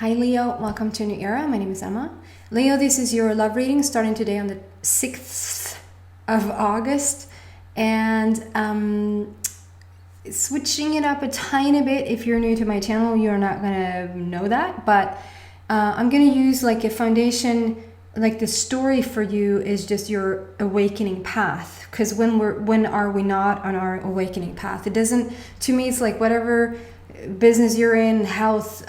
Hi Leo, welcome to a new era. My name is Emma. Leo, this is your love reading starting today on the 6th of August. And switching it up a tiny bit. If you're new to my channel, you're not gonna know that. But I'm gonna use like a foundation, like the story for you is just your awakening path. Because when are we not on our awakening path? It doesn't, to me, it's like whatever business you're in, health,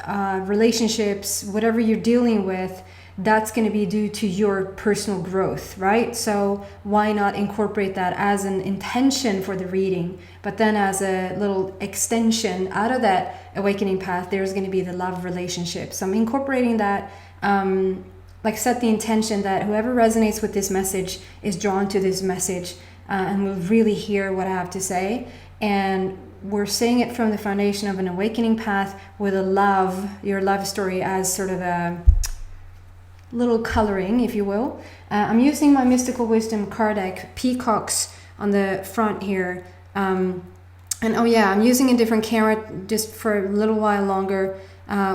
relationships, whatever you're dealing with, that's going to be due to your personal growth, right? So why not incorporate that as an intention for the reading, but then as a little extension out of that awakening path, there's going to be the love relationship. So I'm incorporating that, like set the intention that whoever resonates with this message is drawn to this message and will really hear what I have to say. And we're saying it from the foundation of an awakening path with your love story as sort of a little coloring, if you will. I'm using my Mystical Wisdom card deck, Peacocks on the front here. And oh yeah, I'm using a different camera just for a little while longer,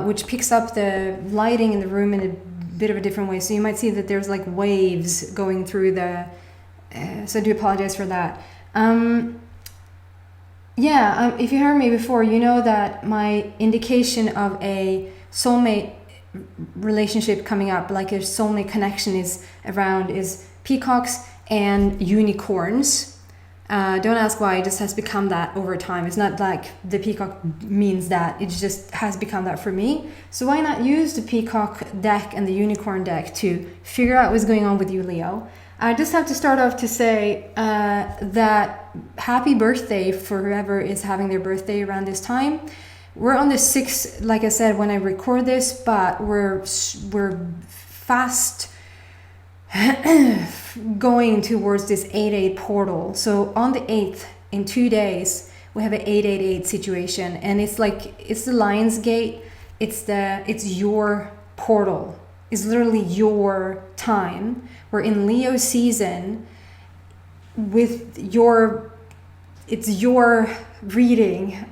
which picks up the lighting in the room in a bit of a different way. So you might see that there's like waves going through the, so I do apologize for that. If you heard me before, you know that my indication of a soulmate relationship coming up, like a soulmate connection is peacocks and unicorns. Don't ask why, it just has become that over time. It's not like the peacock means that, it just has become that for me. So why not use the peacock deck and the unicorn deck to figure out what's going on with you, Leo? I just have to start off to say that happy birthday for whoever is having their birthday around this time. We're on the 6th, like I said, when I record this, but we're fast going towards this 8-8 portal. So on the 8th, in 2 days, we have an 888 situation, and it's like, it's the Lion's Gate. It's your portal. It's literally your time. We're in Leo season with it's your reading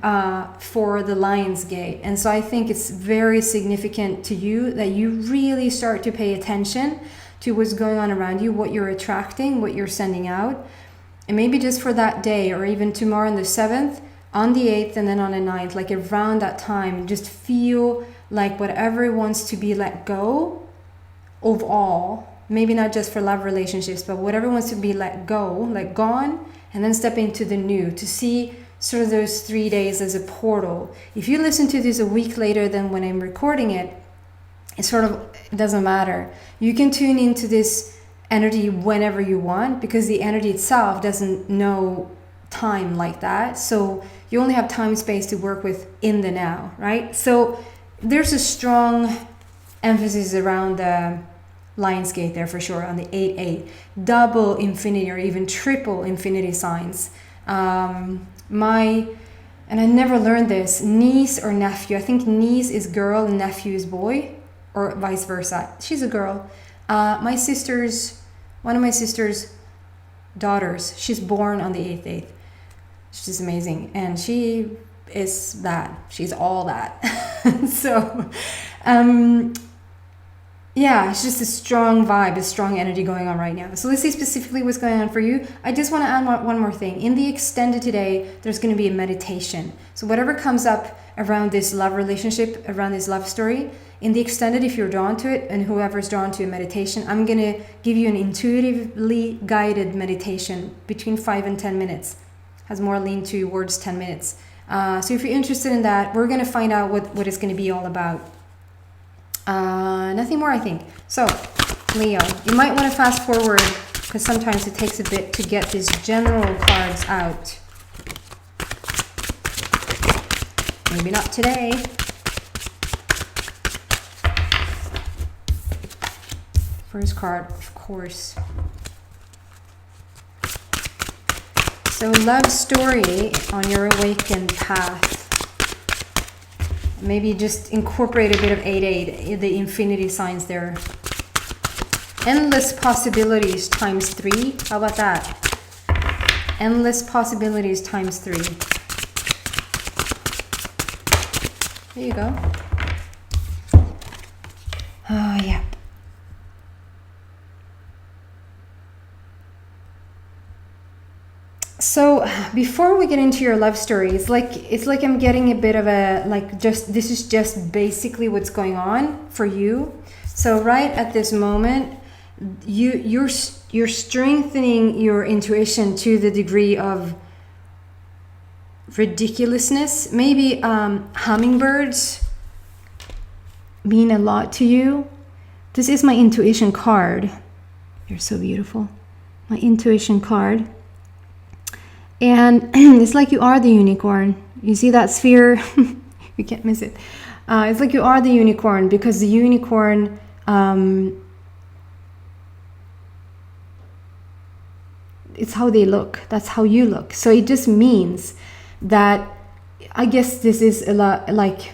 for the Lion's Gate. And so I think it's very significant to you that you really start to pay attention to what's going on around you, what you're attracting, what you're sending out. And maybe just for that day, or even tomorrow on the 7th, on the 8th, and then on the 9th, like around that time, just feel like whatever wants to be let go of all, maybe not just for love relationships, but whatever wants to be let go, like gone, and then step into the new, to see sort of those 3 days as a portal. If you listen to this a week later than when I'm recording it, it doesn't matter. You can tune into this energy whenever you want, because the energy itself doesn't know time like that. So you only have time space to work with in the now, right? So there's a strong emphasis around the Lion's Gate there for sure on the 8-8, double infinity or even triple infinity signs. And I never learned this, niece or nephew. I think niece is girl and nephew is boy, or vice versa. She's a girl. One of my sister's daughters, she's born on the 8th. She's amazing, and she is that. She's all that. So, yeah, it's just a strong vibe, a strong energy going on right now. So let's see specifically what's going on for you. I just want to add one more thing. In the extended today, there's going to be a meditation. So whatever comes up around this love relationship, around this love story, in the extended, if you're drawn to it, and whoever's drawn to a meditation, I'm going to give you an intuitively guided meditation between 5 and 10 minutes. Has more lean towards 10 minutes. So if you're interested in that, we're going to find out what it's going to be all about. Nothing more, I think. So, Leo, you might want to fast forward, because sometimes it takes a bit to get these general cards out. Maybe not today. First card, of course. So, love story on your awakened path. Maybe just incorporate a bit of 8-8, the infinity signs there. Endless possibilities times 3. How about that? Endless possibilities times 3. There you go. Oh, yeah. So before we get into your love story, it's like I'm getting a bit of a, like, just, this is just basically what's going on for you. So right at this moment, you're strengthening your intuition to the degree of ridiculousness. Maybe hummingbirds mean a lot to you. This is my intuition card. You're so beautiful. My intuition card. And it's like you are the unicorn. You see that sphere? You can't miss it. It's like you are the unicorn, because the unicorn, it's how they look. That's how you look. So it just means that, I guess this is a lot like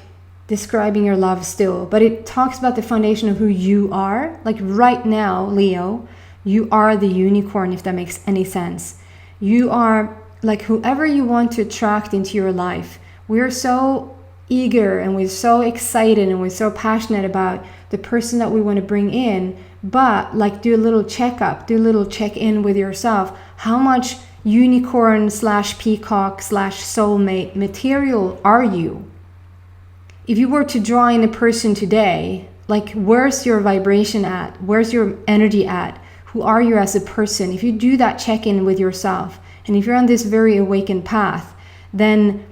describing your love still, but it talks about the foundation of who you are. Like right now, Leo, you are the unicorn, if that makes any sense. You are like whoever you want to attract into your life. We're so eager and we're so excited and we're so passionate about the person that we want to bring in, but like do a little checkup, do a little check-in with yourself. How much unicorn / peacock / soulmate material are you? If you were to draw in a person today, like where's your vibration at? Where's your energy at? Who are you as a person? If you do that check-in with yourself, and if you're on this very awakened path, then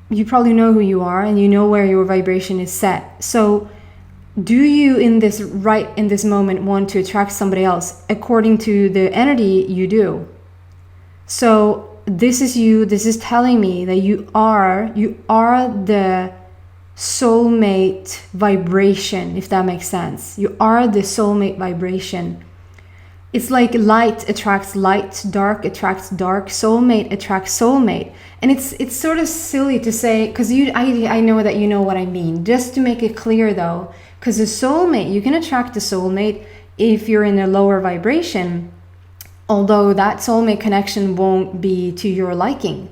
you probably know who you are and you know where your vibration is set. So do you in this moment want to attract somebody else? According to the energy, you do. So this is you. This is telling me that you are the soulmate vibration, if that makes sense. You are the soulmate vibration. It's like light attracts light, dark attracts dark, soulmate attracts soulmate. And it's sort of silly to say, because I know that you know what I mean. Just to make it clear though, because the soulmate, you can attract the soulmate if you're in a lower vibration, although that soulmate connection won't be to your liking.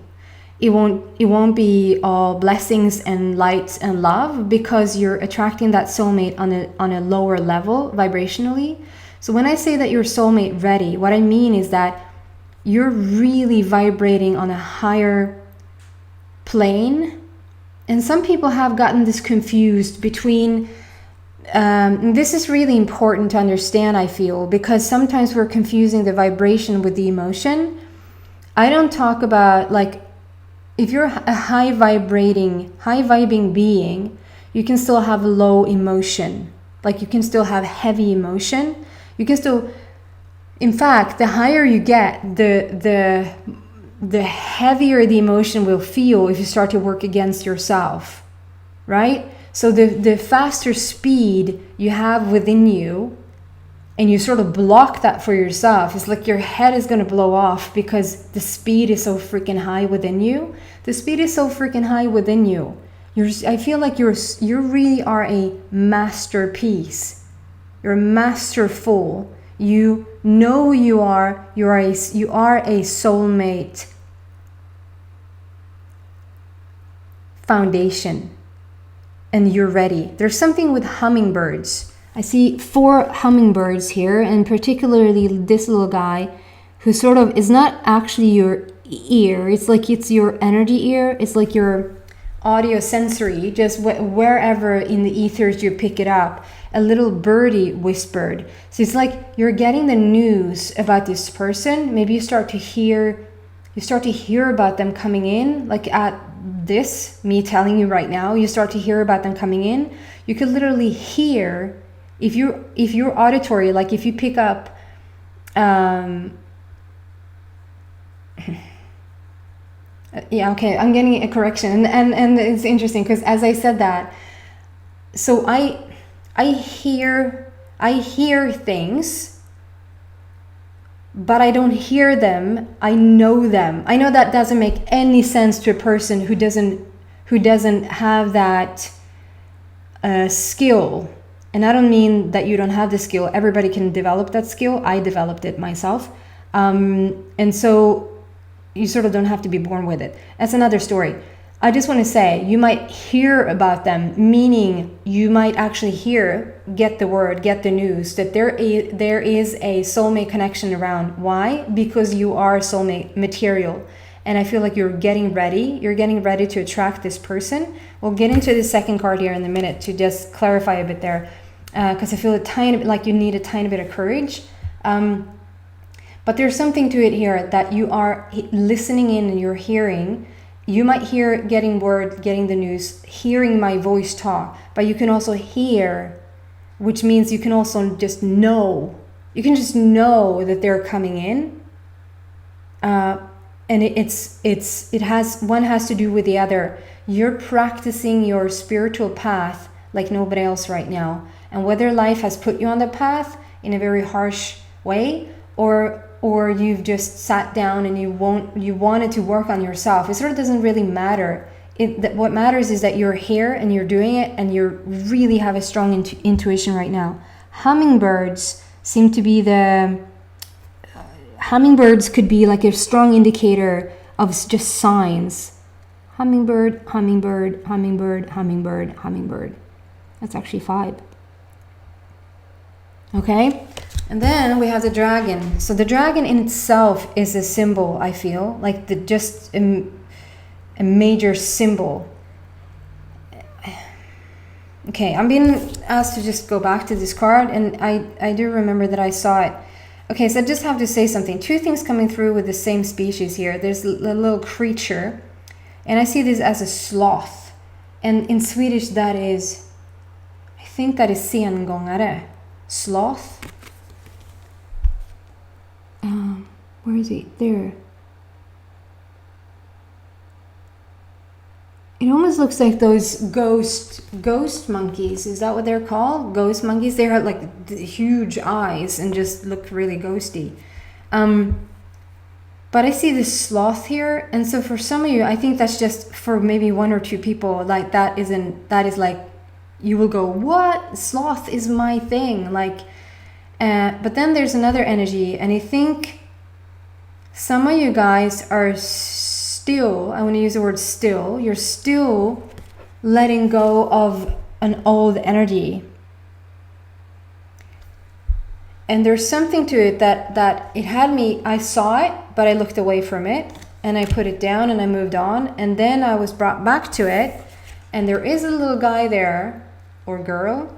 It won't be all blessings and light and love, because you're attracting that soulmate on a lower level vibrationally. So when I say that you're soulmate ready, what I mean is that you're really vibrating on a higher plane. And some people have gotten this confused between, this is really important to understand, I feel, because sometimes we're confusing the vibration with the emotion. I don't talk about, like, if you're a high vibing being, you can still have low emotion. Like you can still have heavy emotion. You can still, in fact, the higher you get, the heavier the emotion will feel if you start to work against yourself, right? So the faster speed you have within you, and you sort of block that for yourself, it's like your head is going to blow off because the speed is so freaking high within you. The speed is so freaking high within you. I feel like you really are a masterpiece. You're masterful. You know who you are. You are a soulmate foundation, and you're ready. There's something with hummingbirds. I see 4 hummingbirds here, and particularly this little guy who sort of is not actually your ear. It's like it's your energy ear. It's like your audio sensory, just wherever in the ethers you pick it up. A little birdie whispered. So it's like you're getting the news about this person. Maybe you start to hear about them coming in, like at this, me telling you right now, you start to hear about them coming in. You could literally hear, if you're auditory, like if you pick up yeah, okay, I'm getting a correction, and it's interesting because as I said that, so I hear things, but I don't hear them. I know them. I know that doesn't make any sense to a person who doesn't have that skill. And I don't mean that you don't have the skill. Everybody can develop that skill. I developed it myself, and so you sort of don't have to be born with it. That's another story. I just want to say, you might hear about them, meaning you might actually get the word, get the news that there is a soulmate connection around. Why? Because you are soulmate material. And I feel like you're getting ready to attract this person. We'll get into the second card here in a minute to just clarify a bit there, because I feel a tiny bit like you need a tiny bit of courage. But there's something to it here that you are listening in and you're hearing. You might hear getting word, getting the news, hearing my voice talk, but you can also hear, which means you can also just know. You can just know that they're coming in. And one has to do with the other. You're practicing your spiritual path like nobody else right now. And whether life has put you on the path in a very harsh way, or you've just sat down and you wanted to work on yourself, it sort of doesn't really matter. What matters is that you're here and you're doing it, and you really have a strong intuition right now. Hummingbirds seem to be hummingbirds could be like a strong indicator of just signs. Hummingbird, hummingbird, hummingbird, hummingbird, hummingbird. That's actually 5. Okay? And then we have the dragon. So the dragon in itself is a symbol, I feel. Like a major symbol. Okay, I'm being asked to just go back to this card, and I do remember that I saw it. Okay, so I just have to say something. 2 things coming through with the same species here. There's a little creature, and I see this as a sloth. And in Swedish that is, I think that is sengångare. Sloth. Where is he? There. It almost looks like those ghost monkeys. Is that what they're called? Ghost monkeys? They have like huge eyes and just look really ghosty. But I see this sloth here, and so for some of you, I think that's just for maybe 1 or 2 people. Like that is like, you will go, what? Sloth is my thing. Like, but then there's another energy, and I think some of you guys are still, I want to use the word still, you're still letting go of an old energy. And there's something to it that it had me, I saw it, but I looked away from it, and I put it down and I moved on, and then I was brought back to it, and there is a little guy there, or girl,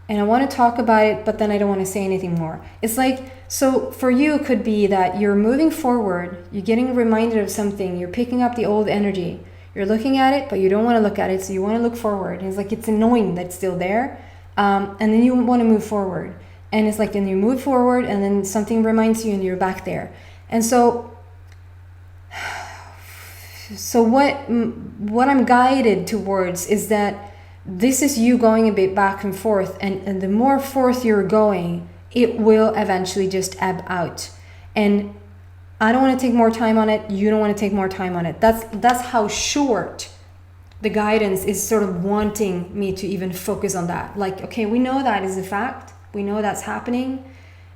and I want to talk about it, but then I don't want to say anything more. It's like, so for you, it could be that you're moving forward, you're getting reminded of something, you're picking up the old energy, you're looking at it, but you don't want to look at it, so you want to look forward. And it's like, it's annoying that it's still there, and then you want to move forward. And it's like, then you move forward, and then something reminds you, and you're back there. And so what I'm guided towards is that this is you going a bit back and forth, and the more forth you're going, it will eventually just ebb out. And I don't want to take more time on it, you don't want to take more time on it. That's how short the guidance is sort of wanting me to even focus on that. Like, okay, we know that is a fact, we know that's happening,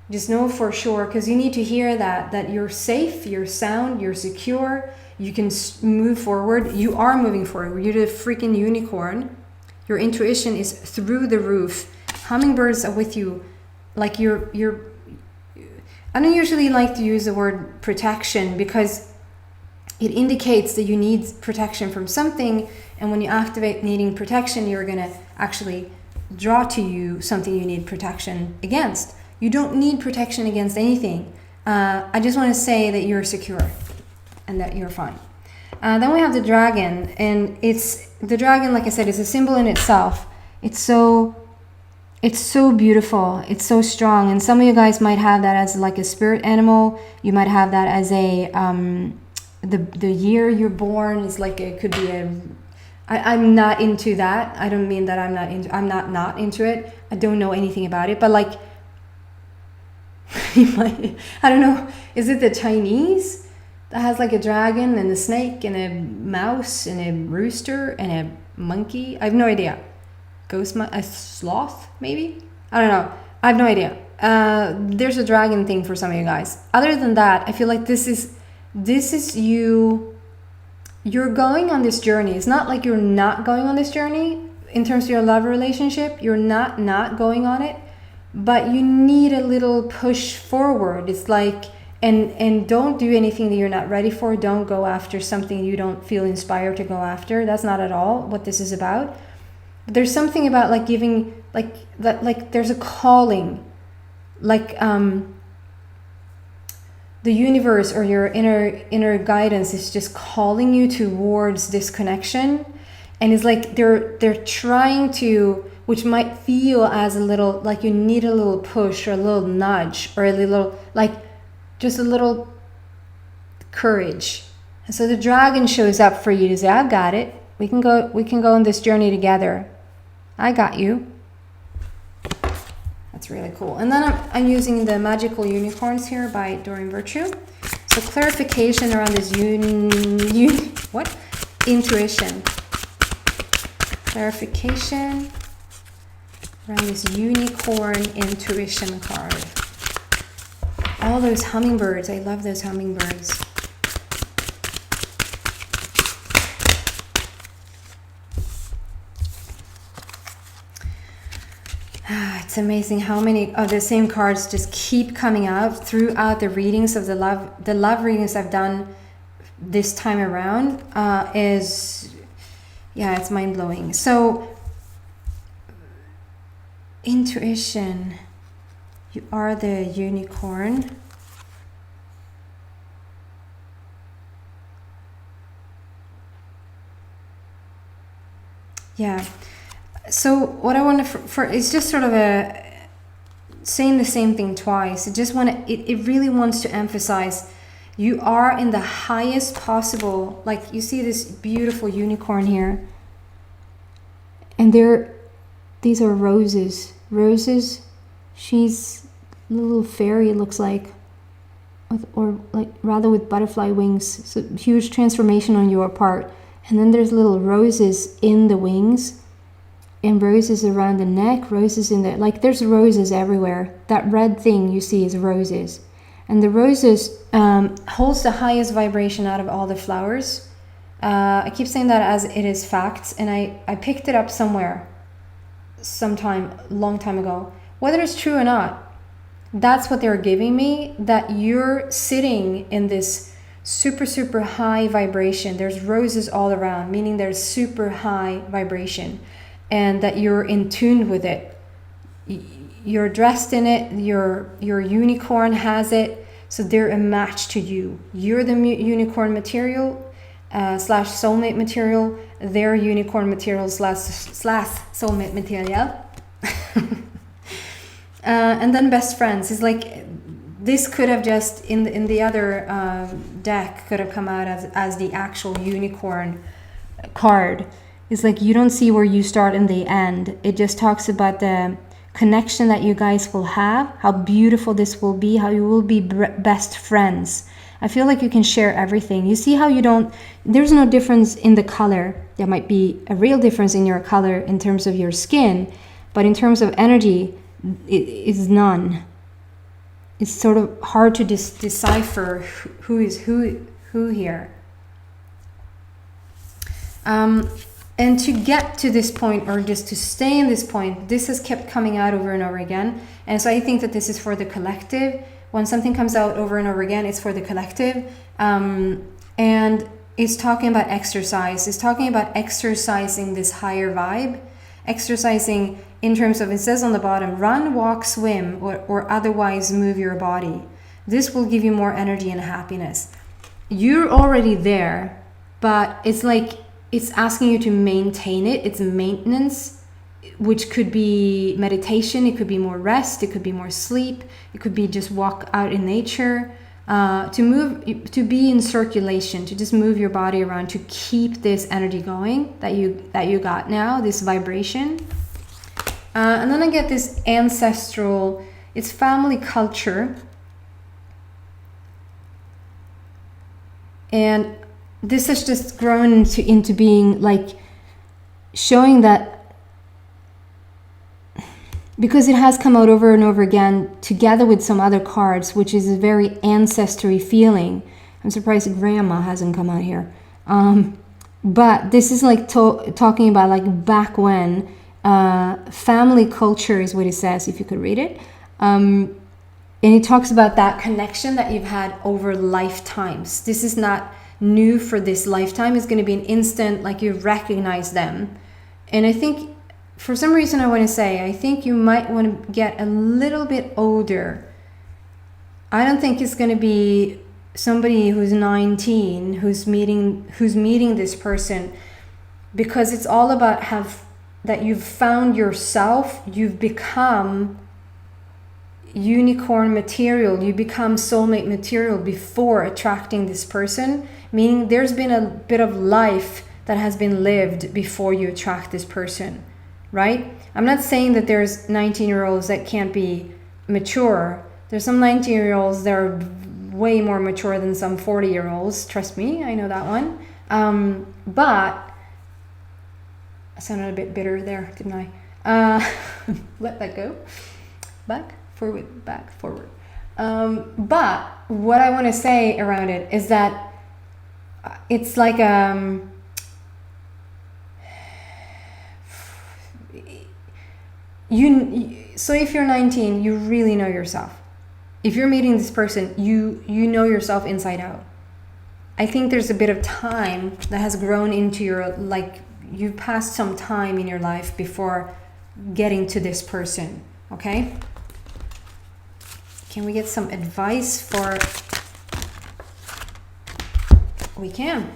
just know for sure, because you need to hear that you're safe, you're sound, you're secure, you can move forward, you are moving forward, you're the freaking unicorn. Your intuition is through the roof. Hummingbirds are with you. Like you're I don't usually like to use the word protection, because it indicates that you need protection from something, and when you activate needing protection, you're going to actually draw to you something you need protection against. You don't need protection against anything. I just want to say that you're secure and that you're fine. Then we have the dragon, and the dragon, like I said, is a symbol in itself. It's so beautiful, it's so strong, and some of you guys might have that as like a spirit animal. You might have that as a the year you're born is like, it could be I'm not into that. I don't mean that I'm not into it. I don't know anything about it, but like I don't know, is it the Chinese that has like a dragon and a snake and a mouse and a rooster and a monkey? I have no idea. A sloth, maybe? I don't know. I have no idea. There's a dragon thing for some of you guys. Other than that, I feel like this is you you're going on this journey. It's not like you're not going on this journey in terms of your love relationship. You're not going on it, but you need a little push forward. It's like, and don't do anything that you're not ready for. Don't go after something you don't feel inspired to go after. That's not at all what this is about. But there's something about like giving, like that, like there's a calling, like the universe or your inner guidance is just calling you towards this connection. And it's like they're trying to, which might feel as a little like you need a little push or a little nudge or a little, like just a little courage. And so the dragon shows up for you to say, I've got it. We can go on this journey together. I got you. That's really cool. And then I'm using the Magical Unicorns here by Doreen Virtue. So clarification around this intuition. Clarification around this unicorn intuition card. All those hummingbirds. I love those hummingbirds. It's amazing how many of the same cards just keep coming out throughout the readings of the love readings I've done this time around. It's mind-blowing. So intuition, you are the unicorn. Yeah. So what I want for is just sort of saying the same thing twice. It really wants to emphasize you are in the highest possible, like you see this beautiful unicorn here. And these are roses. Roses, she's a little fairy, it looks like, with butterfly wings. So huge transformation on your part. And then there's little roses in the wings. And roses around the neck, roses in the, like there's roses everywhere. That red thing you see is roses. And the roses holds the highest vibration out of all the flowers. I keep saying that as it is facts, and I picked it up somewhere, long time ago. Whether it's true or not, that's what they're giving me, that you're sitting in this super, super high vibration. There's roses all around, meaning there's super high vibration. And that you're in tune with it. You're dressed in it. Your unicorn has it. So they're a match to you. You're the unicorn material / soulmate material. They're unicorn material / soulmate material. And then best friends is like, this could have just in the other deck could have come out as the actual unicorn card. It's like you don't see where you start and they end. It just talks about the connection that you guys will have, how beautiful this will be, how you will be best friends. I feel like you can share everything. You see how there's no difference in the color. There might be a real difference in your color in terms of your skin, but in terms of energy, it is none. It's sort of hard to decipher who is who here. And to get to this point, or just to stay in this point, this has kept coming out over and over again. And so I think that this is for the collective. When something comes out over and over again, it's for the collective. And it's talking about exercise. It's talking about exercising this higher vibe. Exercising in terms of, it says on the bottom, run, walk, swim, or otherwise move your body. This will give you more energy and happiness. You're already there, but it's like, it's asking you to maintain it. It's maintenance, which could be meditation. It could be more rest. It could be more sleep. It could be just walk out in nature, to be in circulation, to just move your body around, to keep this energy going that you got now, this vibration. And then I get this ancestral, it's family culture. And this has just grown into being like showing that, because it has come out over and over again together with some other cards, which is a very ancestry feeling. I'm surprised Grandma hasn't come out here. But this is like talking about like back when, family culture is what it says, if you could read it. And it talks about that connection that you've had over lifetimes. This is not new for this lifetime. It's going to be an instant, like you recognize them. And I think for some reason I want to say, I think you might want to get a little bit older. I don't think it's going to be somebody who's 19 who's meeting this person, because it's all about that you've found yourself, you've become unicorn material, you become soulmate material before attracting this person, meaning there's been a bit of life that has been lived before you attract this person, right? I'm not saying that there's 19-year-olds that can't be mature. There's some 19-year-olds that are way more mature than some 40-year-olds. Trust me, I know that one. But I sounded a bit bitter there, didn't I? Let that go. Back, forward, back, forward. But what I want to say around it is that it's like so if you're 19, you really know yourself. If you're meeting this person, you know yourself inside out. I think there's a bit of time that has grown into your, like, you've passed some time in your life before getting to this person, okay? Can we get some advice for... We can.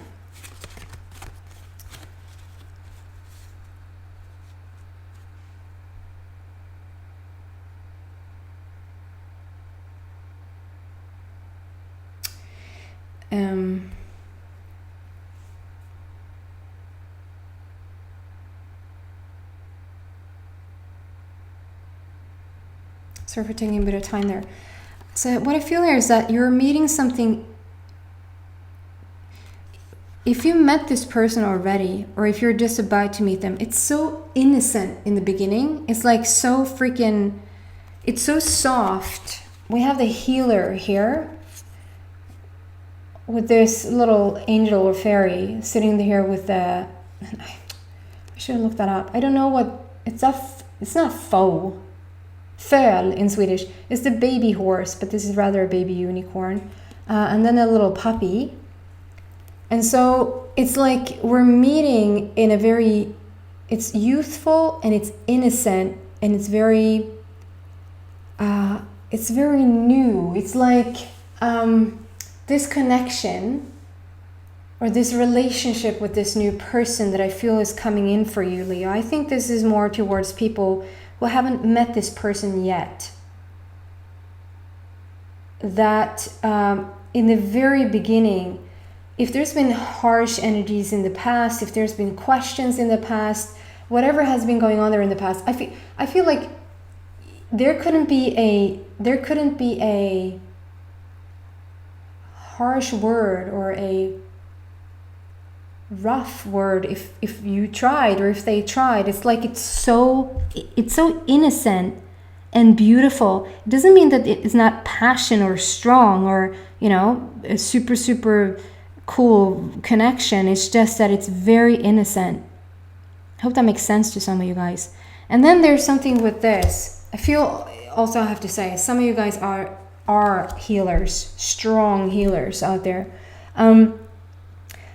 Sorry for taking a bit of time there. So what I feel here is that you're meeting something. If you met this person already, or if you're just about to meet them, it's so innocent in the beginning. It's like so freaking, it's so soft. We have the healer here with this little angel or fairy sitting here with the, I should have looked that up. I don't know what, it's not faux. Föl in Swedish. It's the baby horse, but this is rather a baby unicorn. And then a little puppy. And so it's like we're meeting in a very, it's youthful and it's innocent and it's very new. It's like this connection or this relationship with this new person that I feel is coming in for you, Leo. I think this is more towards people who haven't met this person yet. That in the very beginning, if there's been harsh energies in the past, if there's been questions in the past, whatever has been going on there in the past, I feel like there couldn't be a harsh word or a rough word if you tried or if they tried. It's like it's so innocent and beautiful. It doesn't mean that it's not passion or strong or, you know, a super cool connection. It's just that it's very innocent. I hope that makes sense to some of you guys. And then there's something with this. I feel also, I have to say, some of you guys are healers, strong healers out there.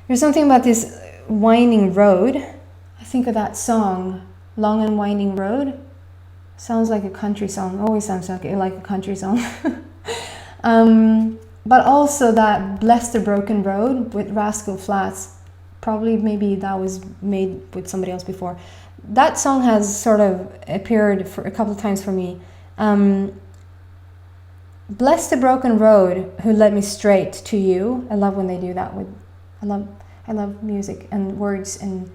There's something about this winding road. I think of that song, Long and Winding Road. Sounds like a country song. Always sounds like a country song. But also that Bless the Broken Road with Rascal Flatts. Probably maybe that was made with somebody else before. That song has sort of appeared for a couple of times for me. Bless the Broken Road who led me straight to you. I love when they do that with, I love music and words and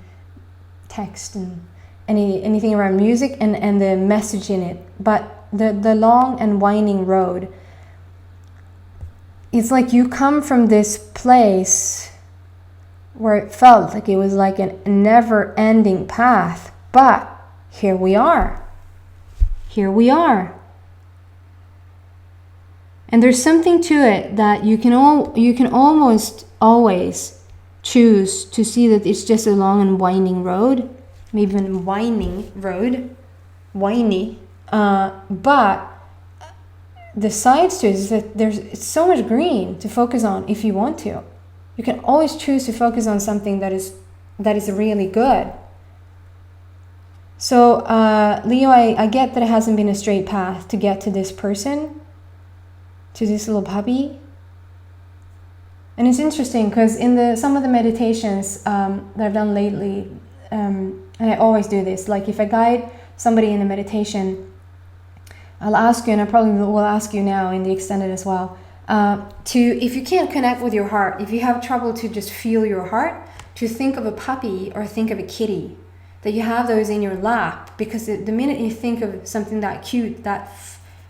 text and anything around music and the message in it. But the long and winding road, it's like you come from this place where it felt like it was like a never-ending path. But here we are. Here we are. And there's something to it that you can almost always choose to see that it's just a long and winding road, maybe even winding road, whiny, but the sides to it is that it's so much green to focus on if you want to. You can always choose to focus on something that is really good. So Leo, I get that it hasn't been a straight path to get to this person, to this little puppy. And it's interesting because in some of the meditations that I've done lately, and I always do this, like if I guide somebody in a meditation, I'll ask you, and I probably will ask you now in the extended as well, if you can't connect with your heart, if you have trouble to just feel your heart, to think of a puppy or think of a kitty, that you have those in your lap, because the minute you think of something that cute, that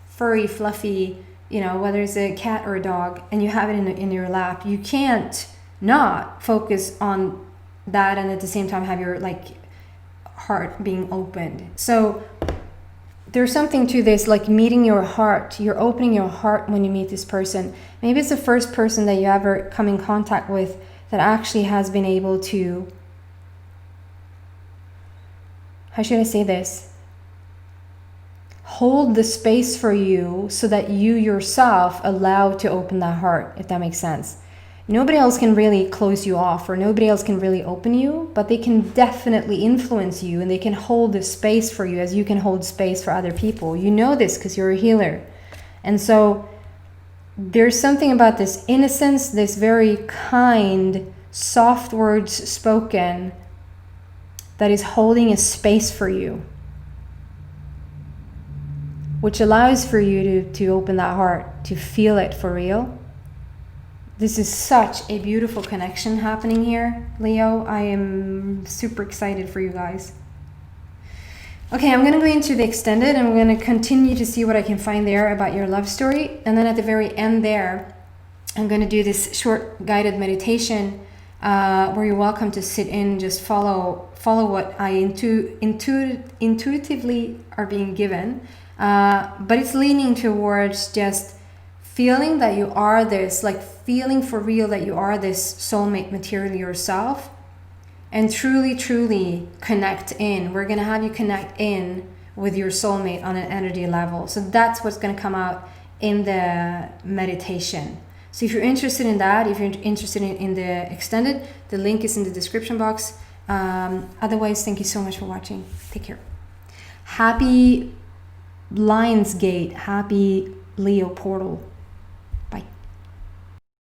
furry, fluffy, you know, whether it's a cat or a dog, and you have it in your lap, you can't not focus on that and at the same time have your heart being opened. So there's something to this, like meeting your heart. You're opening your heart when you meet this person. Maybe it's the first person that you ever come in contact with that actually has been able to, how should I say this? Hold the space for you so that you yourself allow to open that heart, if that makes sense. Nobody else can really close you off, or nobody else can really open you, but they can definitely influence you, and they can hold the space for you as you can hold space for other people. You know this because you're a healer. And so there's something about this innocence, this very kind, soft words spoken, that is holding a space for you, which allows for you to open that heart, to feel it for real. This is such a beautiful connection happening here, Leo. I am super excited for you guys. Okay, I'm going to go into the extended, and I'm going to continue to see what I can find there about your love story. And then at the very end there, I'm going to do this short guided meditation where you're welcome to sit in and just follow what I intuitively are being given. But it's leaning towards just feeling that you are this, like feeling for real that you are this soulmate material yourself, and truly connect in. We're going to have you connect in with your soulmate on an energy level. So that's what's going to come out in the meditation. So if you're interested in that, if you're interested in the extended, the link is in the description box. Otherwise, thank you so much for watching. Take care. Happy Lionsgate, happy Leo portal.